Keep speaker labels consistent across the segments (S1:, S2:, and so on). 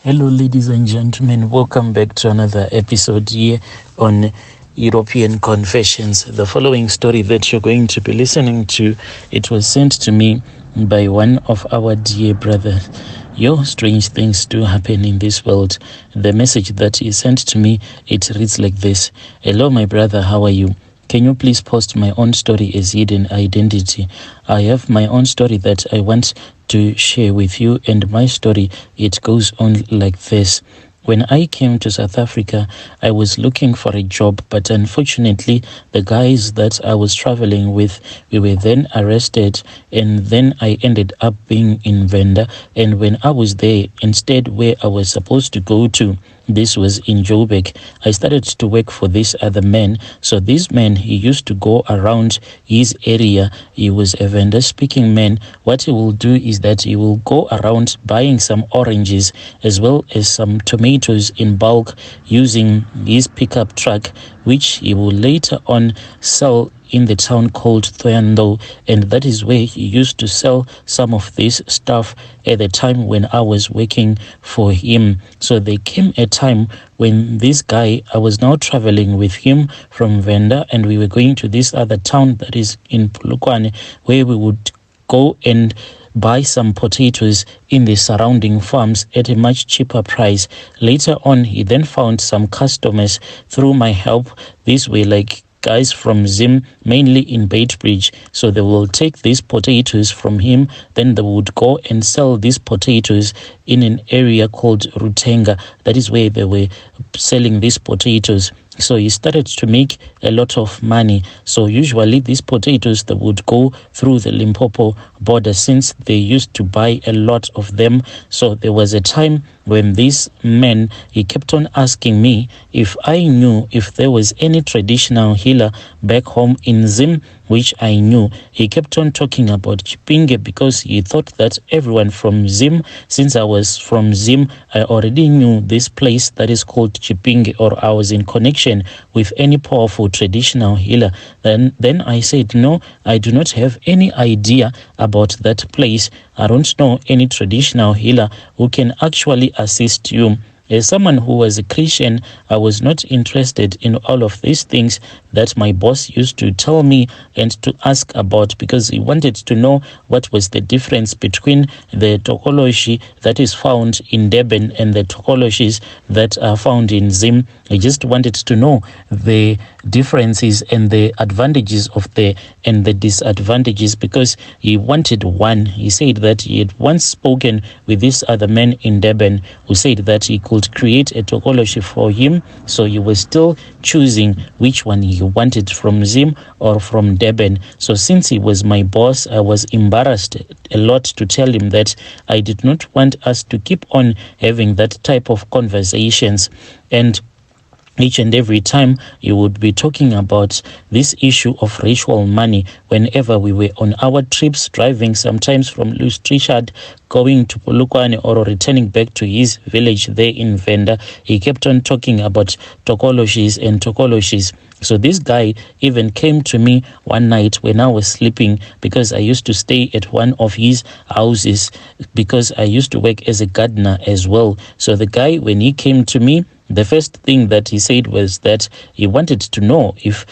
S1: Hello, ladies and gentlemen. Welcome back to another episode here on European Confessions. The following story that you're going to be listening to, it was sent to me by one of our dear brothers. Strange things do happen in this world. The message that he sent to me, it reads like this. Hello, my brother. How are you? Can you please post my own story as hidden identity? I have my own story that I want to share with you, and my story, it goes on like this. When I came to South Africa, I was looking for a job, but unfortunately, the guys that I was traveling with, we were then arrested, and then I ended up being in Venda. And when I was there, instead where I was supposed to go to, this was in Joburg, I started to work for this other man. So this man, he used to go around his area. He was a Venda speaking man. What he will do is that he will go around buying some oranges as well as some tomatoes in bulk using his pickup truck, which he will later on sell in the town called Thoyando, and that is where he used to sell some of this stuff at the time when I was working for him. So there came a time when this guy, I was now traveling with him from Venda, and we were going to this other town that is in Polokwane, where we would go and buy some potatoes in the surrounding farms at a much cheaper price. Later on, he then found some customers through my help. These were like guys from Zim, mainly in Beitbridge. So they will take these potatoes from him, then they would go and sell these potatoes in an area called Rutenga. That is where they were selling these potatoes. So he started to make a lot of money. So usually these potatoes, they would go through the Limpopo border since they used to buy a lot of them. So there was a time when this man, he kept on asking me if I knew if there was any traditional healer back home in Zim, which I knew. He kept on talking about Chipinge because he thought that everyone from Zim, since I was from Zim, I already knew this place that is called Chipinge, or I was in connection with any powerful traditional healer. Then I said, no, I do not have any idea about that place. I don't know any traditional healer who can actually assist you. As someone who was a Christian, I was not interested in all of these things that my boss used to tell me and to ask about, because he wanted to know what was the difference between the tokology that is found in Durban and the tokologies that are found in Zim. He just wanted to know the differences and the advantages of and the disadvantages, because he wanted one. He said that he had once spoken with this other man in Durban who said that he could create a tokology for him, so he was still choosing which one he wanted, from Zim or from Durban. So since he was my boss, I was embarrassed a lot to tell him that I did not want us to keep on having that type of conversations. And each and every time you would be talking about this issue of ritual money whenever we were on our trips, driving sometimes from Louis Trichardt, going to Polokwane or returning back to his village there in Venda. He kept on talking about tokologies and tokologies. So this guy even came to me one night when I was sleeping, because I used to stay at one of his houses because I used to work as a gardener as well. So the guy, when he came to me, the first thing that he said was that he wanted to know if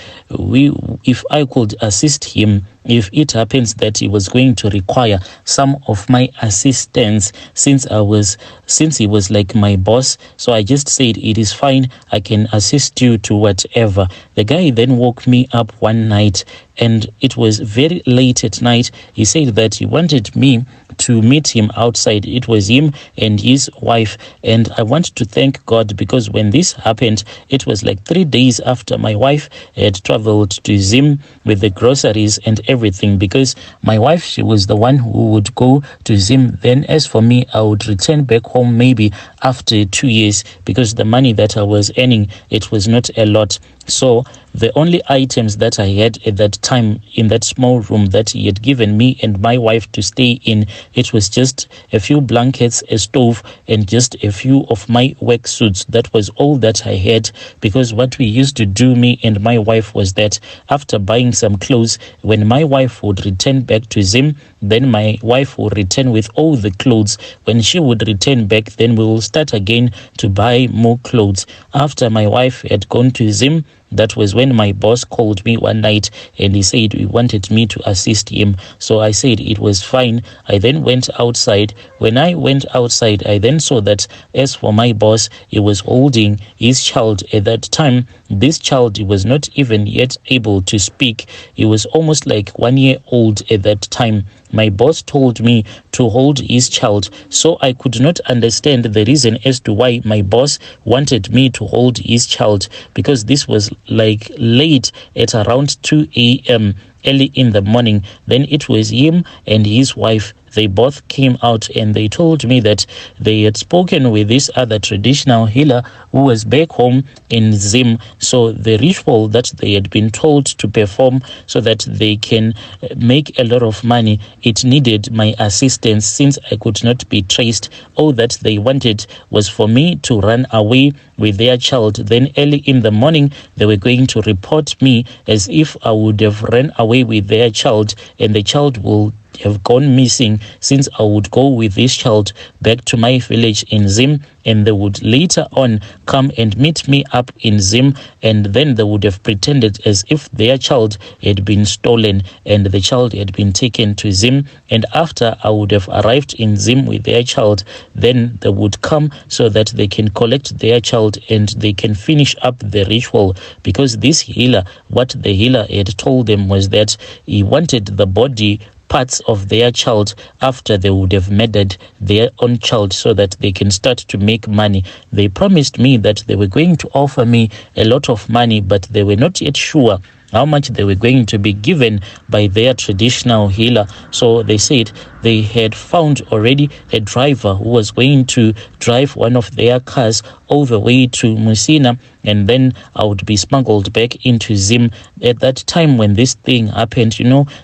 S1: I could assist him if it happens that he was going to require some of my assistance, since he was like my boss. So I just said, it is fine, I can assist you to whatever. The guy then woke me up one night, and it was very late at night. He said that he wanted me to meet him outside. It was him and his wife, and I want to thank God, because when this happened, it was like 3 days after my wife had traveled to Zim with the groceries and everything, because my wife, she was the one who would go to Zim. Then as for me, I would return back home maybe after 2 years, because the money that I was earning, it was not a lot. So the only items that I had at that time in that small room that he had given me and my wife to stay in, it was just a few blankets, a stove, and just a few of my work suits. That was all that I had, because what we used to do, me and my wife, was that after buying some clothes, when my wife would return back to Zim, Then my wife will return with all the clothes. When she would return back, then we will start again to buy more clothes. After my wife had gone to Zim, that was when my boss called me one night and he said he wanted me to assist him. So I said it was fine. I then went outside. When I went outside, I then saw that as for my boss, he was holding his child at that time. This child, he was not even yet able to speak. He was almost like 1 year old at that time. My boss told me to hold his child, so I could not understand the reason as to why my boss wanted me to hold his child, because this was like late at around 2 a.m. early in the morning. Then it was him and his wife. They both came out and they told me that they had spoken with this other traditional healer who was back home in Zim. So the ritual that they had been told to perform so that they can make a lot of money, it needed my assistance since I could not be traced. All that they wanted was for me to run away with their child. Then early in the morning, they were going to report me as if I would have run away with their child and the child will have gone missing, since I would go with this child back to my village in Zim, and they would later on come and meet me up in Zim, and then they would have pretended as if their child had been stolen and the child had been taken to Zim. And after I would have arrived in Zim with their child, then they would come so that they can collect their child and they can finish up the ritual. Because this healer, what the healer had told them was that he wanted the body parts of their child after they would have murdered their own child so that they can start to make money. They promised me that they were going to offer me a lot of money, but they were not yet sure how much they were going to be given by their traditional healer. So they said they had found already a driver who was going to drive one of their cars all the way to Musina, and then I would be smuggled back into Zim. At that time when this thing happened,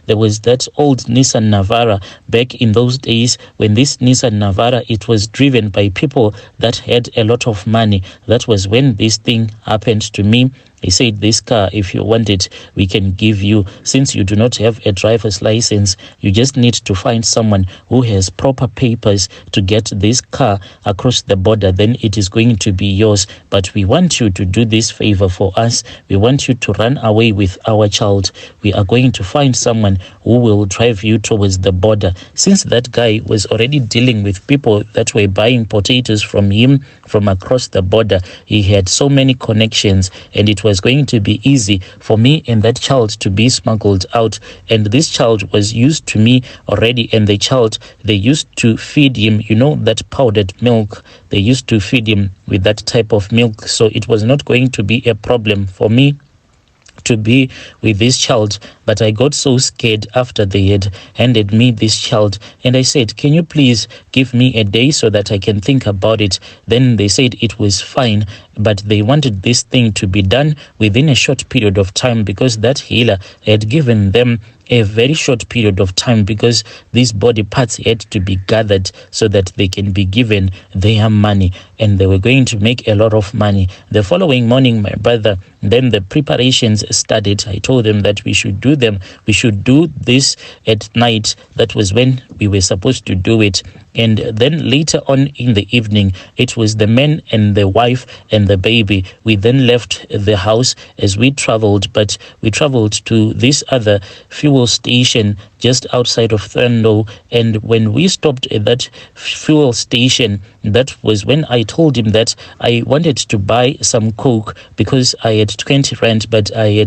S1: there was that old Nissan Navara back in those days. When this Nissan Navara, it was driven by people that had a lot of money. That was when this thing happened to me. He said, this car, if you want it, we can give you. Since you do not have a driver's license, you just need to find someone who has proper papers to get this car across the border. Then it is going to be yours. But we want you to do this favor for us. We want you to run away with our child. We are going to find someone who will drive you towards the border. Since that guy was already dealing with people that were buying potatoes from him from across the border, he had so many connections, and it was going to be easy for me and that child to be smuggled out. And this child was used to me already, and the child, they used to feed him, that powdered milk. They used to feed him with that type of milk, so it was not going to be a problem for me to be with this child. But I got so scared after they had handed me this child, and I said, can you please give me a day so that I can think about it? Then they said it was fine, but they wanted this thing to be done within a short period of time, because that healer had given them a very short period of time, because these body parts had to be gathered so that they can be given their money, and they were going to make a lot of money. The following morning, my brother, then the preparations started. I told them that we should do this at night. That was when we were supposed to do it. And then later on in the evening, it was the man and the wife and the baby. We then left the house as we traveled, but we traveled to this other fuel station just outside of Thurndo. And when we stopped at that fuel station, that was when I told him that I wanted to buy some Coke, because I had 20 rand, but I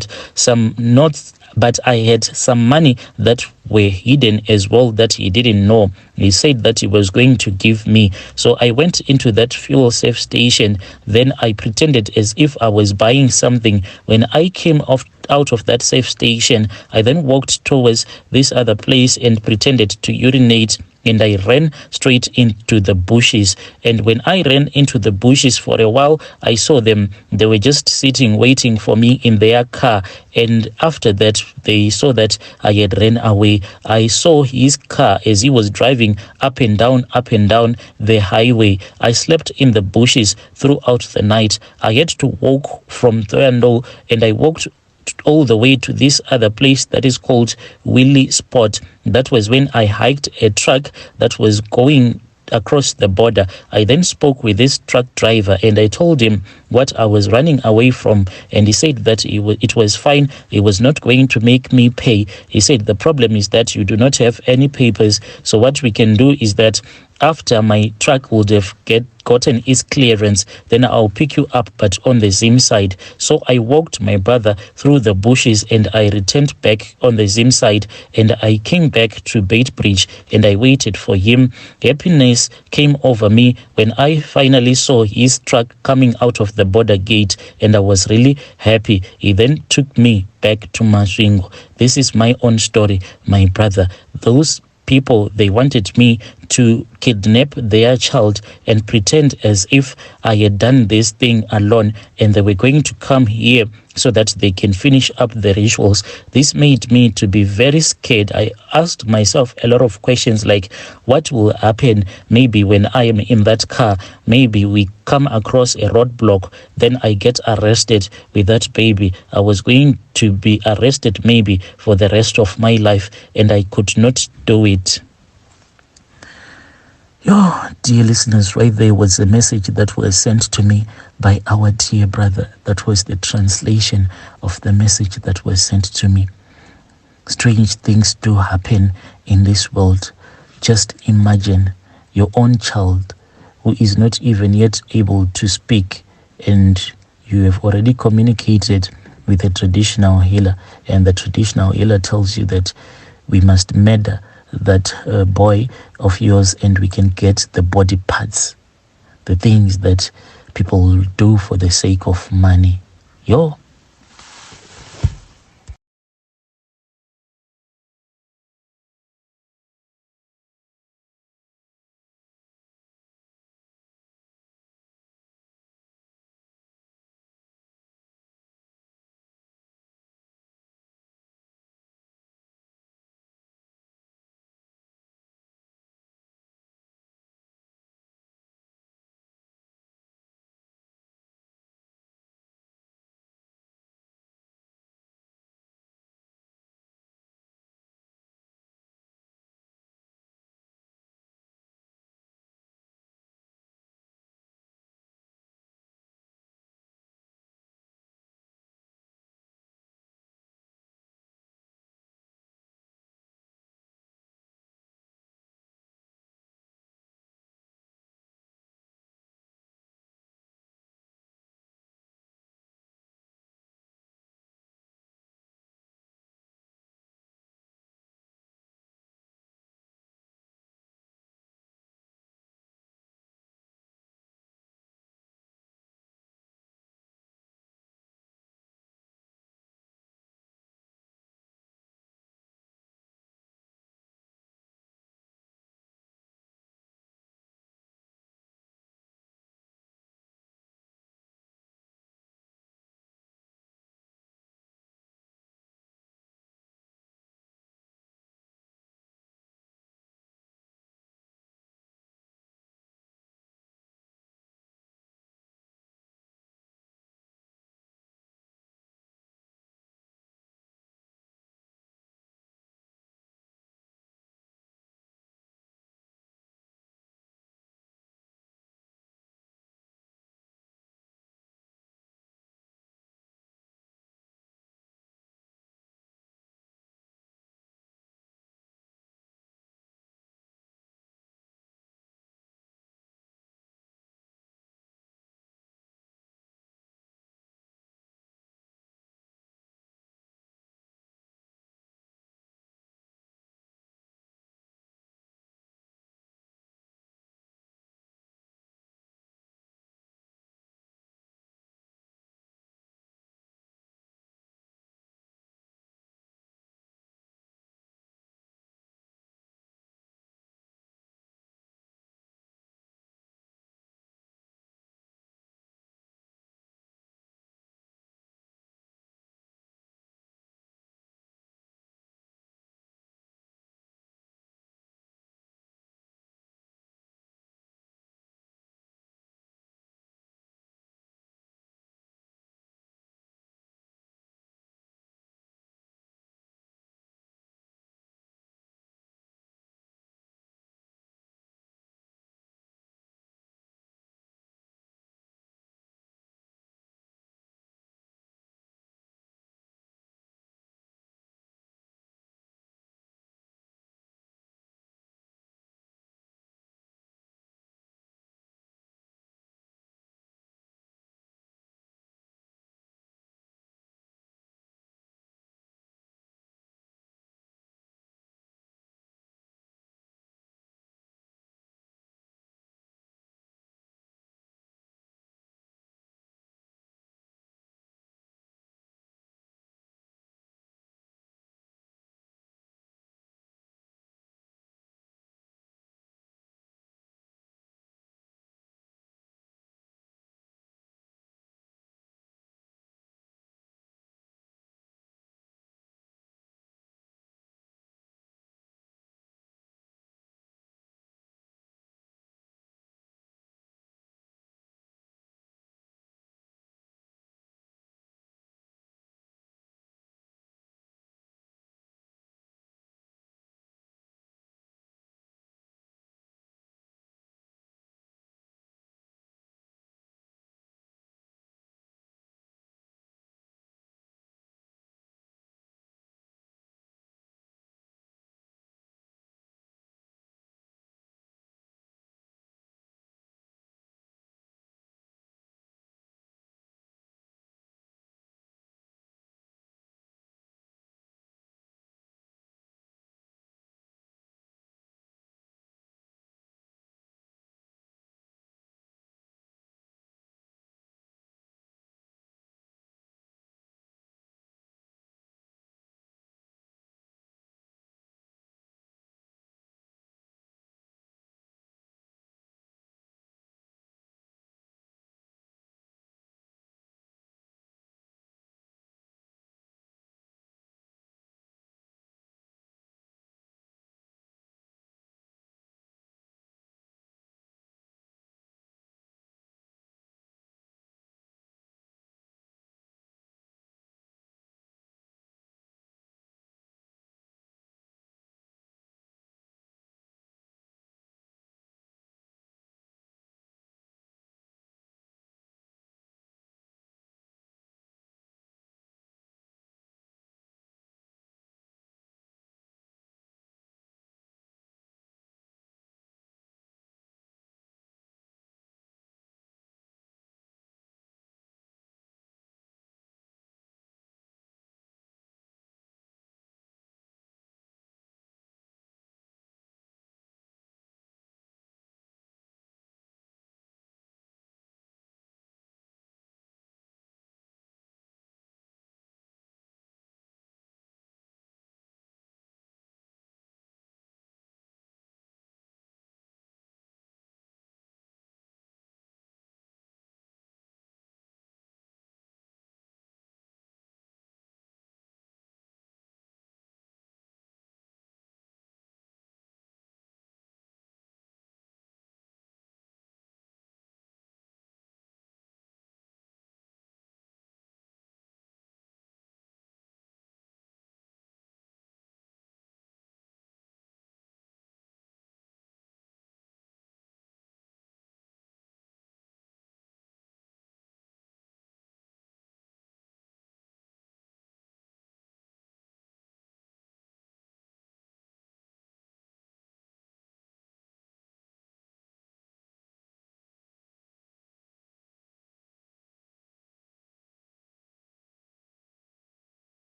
S1: had some money that were hidden as well that he didn't know. He said that he was going to give me. So I went into that fuel safe station. Then I pretended as if I was buying something. When I came out of that safe station, I then walked towards this other place and pretended to urinate, and I ran straight into the bushes. And when I ran into the bushes for a while, I saw them. They were just sitting, waiting for me in their car. And after that, they saw that I had ran away. I saw his car as he was driving up and down the highway. I slept in the bushes throughout the night. I had to walk from Thurndo, and I walked all the way to this other place that is called Willie Spot. That was when I hiked a truck that was going across the border. I then spoke with this truck driver and I told him what I was running away from, and he said that it was fine. He was not going to make me pay. He said the problem is that you do not have any papers, so what we can do is that after my truck would have gotten its clearance, then I'll pick you up, but on the Zim side. So I walked my brother through the bushes and I returned back on the Zim side, and I came back to Baitbridge and I waited for him. Happiness came over me when I finally saw his truck coming out of the border gate, and I was really happy. He then took me back to Masvingo. This is my own story, my brother. Those people, they wanted me to kidnap their child and pretend as if I had done this thing alone, and they were going to come here so that they can finish up the rituals. This made me to be very scared. I asked myself a lot of questions like, what will happen maybe when I am in that car? Maybe we come across a roadblock, then I get arrested with that baby. I was going to be arrested maybe for the rest of my life, and I could not do it. Dear listeners, right there was a message that was sent to me by our dear brother. That was the translation of the message that was sent to me. Strange things do happen in this world. Just imagine your own child who is not even yet able to speak, and you have already communicated with a traditional healer, and the traditional healer tells you that we must murder that boy of yours and we can get the body parts, the things that people do for the sake of money.